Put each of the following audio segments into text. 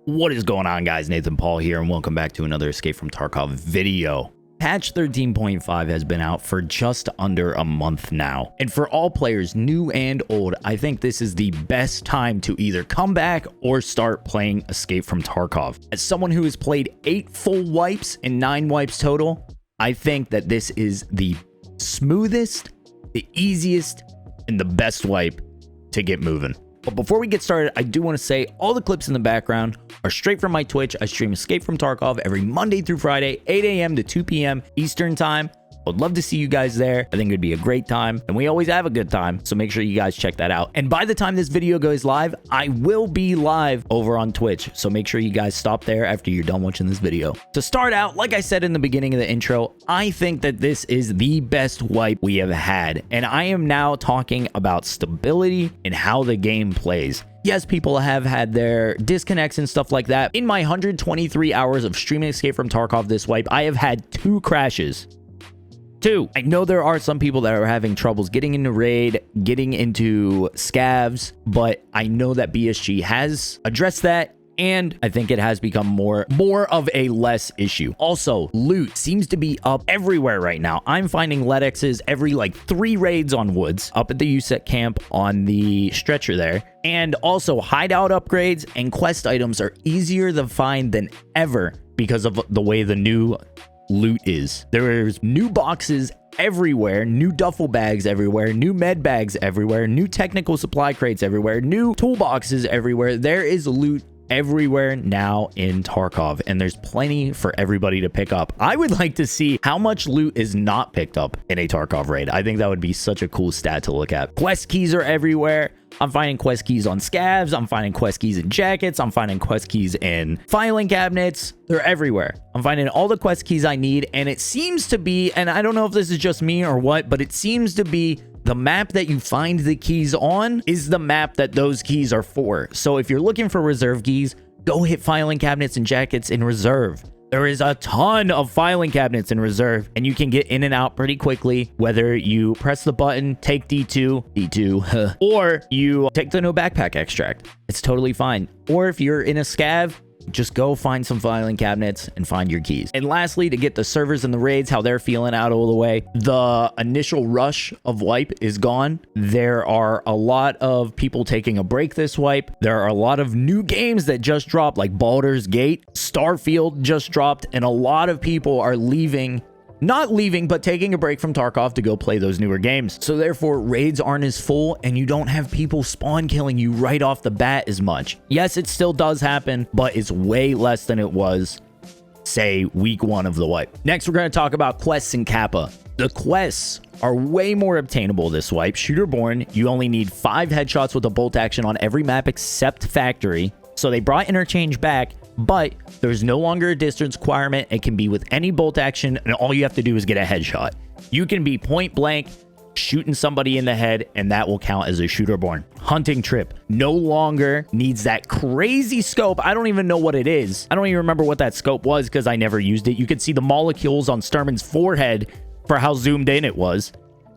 What is going on, guys? Nathan Paul here, and welcome back to another Escape from Tarkov video. Patch 13.5 has been out for just under a month now, and for all players, new and old, I think this is the best time to either come back or start playing Escape from Tarkov. As someone who has played 8 full wipes and 9 wipes total, I think that this is the smoothest, the easiest, and the best wipe to get moving. But before we get started, I do want to say all the clips in the background are straight from my Twitch. I stream Escape from Tarkov every Monday through Friday, 8 a.m. to 2 p.m. Eastern time. I would love to see you guys there. I think it'd be a great time, and we always have a good time, so make sure you guys check that out. And by the time this video goes live, I will be live over on Twitch, so make sure you guys stop there after you're done watching this video. To start out, like I said in the beginning of the intro, I think that this is the best wipe we have had, and I am now talking about stability and how the game plays. Yes, people have had their disconnects and stuff like that. In my 123 hours of streaming Escape from Tarkov this wipe, I have had 2 crashes. 2. I know there are some people that are having troubles getting into raid, getting into scavs, but I know that BSG has addressed that, and I think it has become more of a less issue. Also, loot seems to be up everywhere right now. I'm finding LEDXs every like 3 raids on woods up at the USEC camp on the stretcher there. And also hideout upgrades and quest items are easier to find than ever because of the way the new loot is. There's new boxes everywhere, new duffel bags everywhere, new med bags everywhere, new technical supply crates everywhere, new toolboxes everywhere. There is loot everywhere now in Tarkov, and there's plenty for everybody to pick up. I would like to see how much loot is not picked up in a Tarkov raid. I think that would be such a cool stat to look at. Quest keys are everywhere. I'm finding quest keys on scavs. I'm finding quest keys in jackets. I'm finding quest keys in filing cabinets. They're everywhere. I'm finding all the quest keys I need, and it seems to be, and I don't know if this is just me or what, but it seems to be the map that you find the keys on is the map that those keys are for. So if you're looking for reserve keys, go hit filing cabinets and jackets in reserve. There is a ton of filing cabinets in reserve, and you can get in and out pretty quickly, whether you press the button, take D2, or you take the no backpack extract. It's totally fine. Or if you're in a scav, just go find some filing cabinets and find your keys. And lastly, to get the servers and the raids, how they're feeling out of the way, the initial rush of wipe is gone. There are a lot of people taking a break this wipe. There are a lot of new games that just dropped, like Baldur's Gate, Starfield just dropped, and a lot of people are leaving. Not leaving, but taking a break from Tarkov to go play those newer games. So therefore, raids aren't as full, and you don't have people spawn killing you right off the bat as much. Yes, it still does happen, but it's way less than it was, say, week 1 of the wipe. Next, we're going to talk about quests and Kappa. The quests are way more obtainable this wipe. Shooterborn, you only need 5 headshots with a bolt action on every map except Factory. So they brought interchange back, but there's no longer a distance requirement. It can be with any bolt action, and all you have to do is get a headshot. You can be point blank shooting somebody in the head, and that will count as a shooterborn. Hunting trip no longer needs that crazy scope. I don't even know what it is. I don't even remember what that scope was because I never used it. You could see the molecules on Sturman's forehead for how zoomed in it was.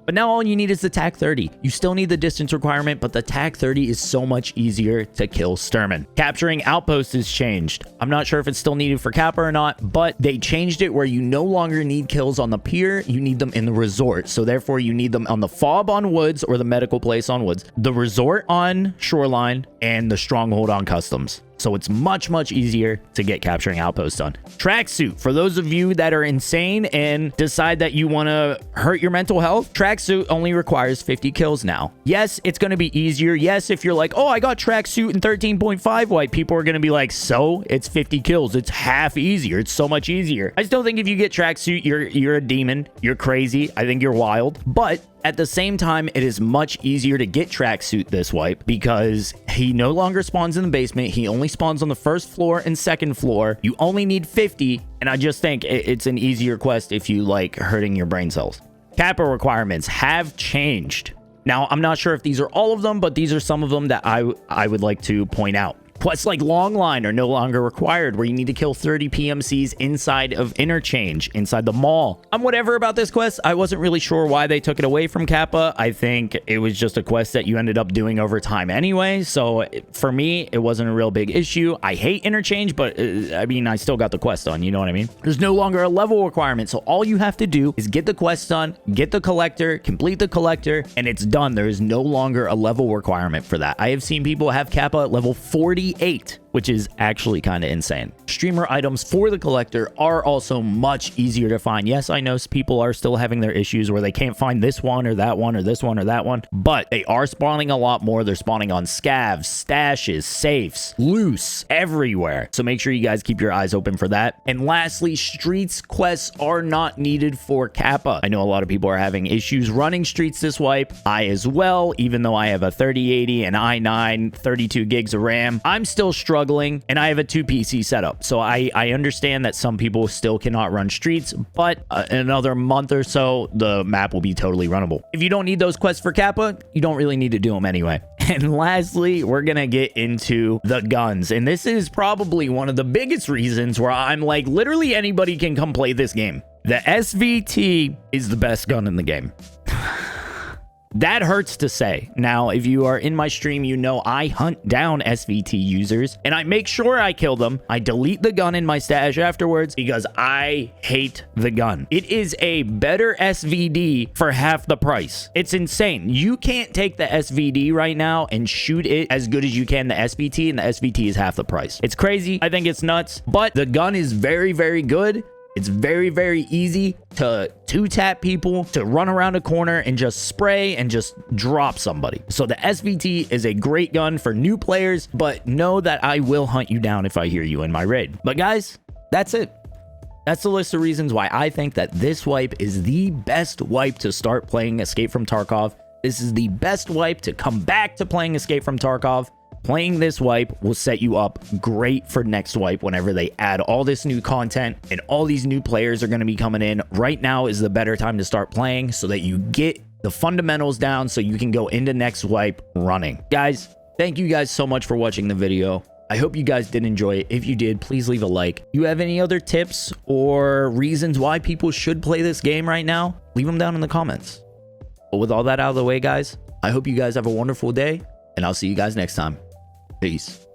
But now all you need is the TAC 30. You still need the distance requirement, but the TAC 30 is so much easier to kill Sturman. Capturing outposts has changed. I'm not sure if it's still needed for Kappa or not, but they changed it where you no longer need kills on the pier. You need them in the resort. So therefore, you need them on the fob on woods or the medical place on woods, the resort on shoreline, and the stronghold on customs. So it's much, much easier to get capturing outposts done. Tracksuit, for those of you that are insane and decide that you want to hurt your mental health, tracksuit only requires 50 kills now. Yes, it's going to be easier. Yes, if you're like, oh, I got tracksuit in 13.5 wipe, people are going to be like, so it's 50 kills. It's half easier. It's so much easier. I still think if you get tracksuit, you're a demon. You're crazy. I think you're wild. But at the same time, it is much easier to get tracksuit this wipe because he no longer spawns in the basement. He only spawns on the first floor and second floor. You only need 50, and I just think it's an easier quest if you like hurting your brain cells. Kappa requirements have changed. Now, I'm not sure if these are all of them, but these are some of them that I would like to point out. Quests like Long Line are no longer required, where you need to kill 30 PMCs inside of Interchange, inside the mall. I'm whatever about this quest. I wasn't really sure why they took it away from Kappa. I think it was just a quest that you ended up doing over time anyway. So for me, it wasn't a real big issue. I hate Interchange, but I mean, I still got the quest done. You know what I mean? There's no longer a level requirement. So all you have to do is get the quest done, get the collector, complete the collector, and it's done. There is no longer a level requirement for that. I have seen people have Kappa at level 48, which is actually kind of insane. Streamer items for the collector are also much easier to find. Yes, I know people are still having their issues where they can't find this one or that one or this one or that one, but they are spawning a lot more. They're spawning on scavs, stashes, safes, loose, everywhere. So make sure you guys keep your eyes open for that. And lastly, streets quests are not needed for Kappa. I know a lot of people are having issues running streets this wipe. I as well, even though I have a 3080 and i9, 32 gigs of RAM, I'm still struggling, and I have a 2 PC setup. So I understand that some people still cannot run streets, but in another month or so, the map will be totally runnable. If you don't need those quests for Kappa, you don't really need to do them anyway. And lastly, we're gonna get into the guns. And this is probably one of the biggest reasons where I'm like, literally anybody can come play this game. The SVT is the best gun in the game. That hurts to say. Now, if you are in my stream, you know I hunt down SVT users and I make sure I kill them. I delete the gun in my stash afterwards because I hate the gun. It is a better SVD for half the price. It's insane. You can't take the SVD right now and shoot it as good as you can the SVT, and the SVT is half the price. It's crazy. I think it's nuts, but the gun is very, very good. It's very, very easy to two-tap people, to run around a corner and just spray and just drop somebody. So the SVT is a great gun for new players, but know that I will hunt you down if I hear you in my raid. But guys, that's it. That's the list of reasons why I think that this wipe is the best wipe to start playing Escape from Tarkov. This is the best wipe to come back to playing Escape from Tarkov. Playing this wipe will set you up great for next wipe whenever they add all this new content and all these new players are going to be coming in. Right now is the better time to start playing so that you get the fundamentals down so you can go into next wipe running. Guys, thank you guys so much for watching the video. I hope you guys did enjoy it. If you did, please leave a like. You have any other tips or reasons why people should play this game right now? Leave them down in the comments. But with all that out of the way, guys, I hope you guys have a wonderful day, and I'll see you guys next time. Peace.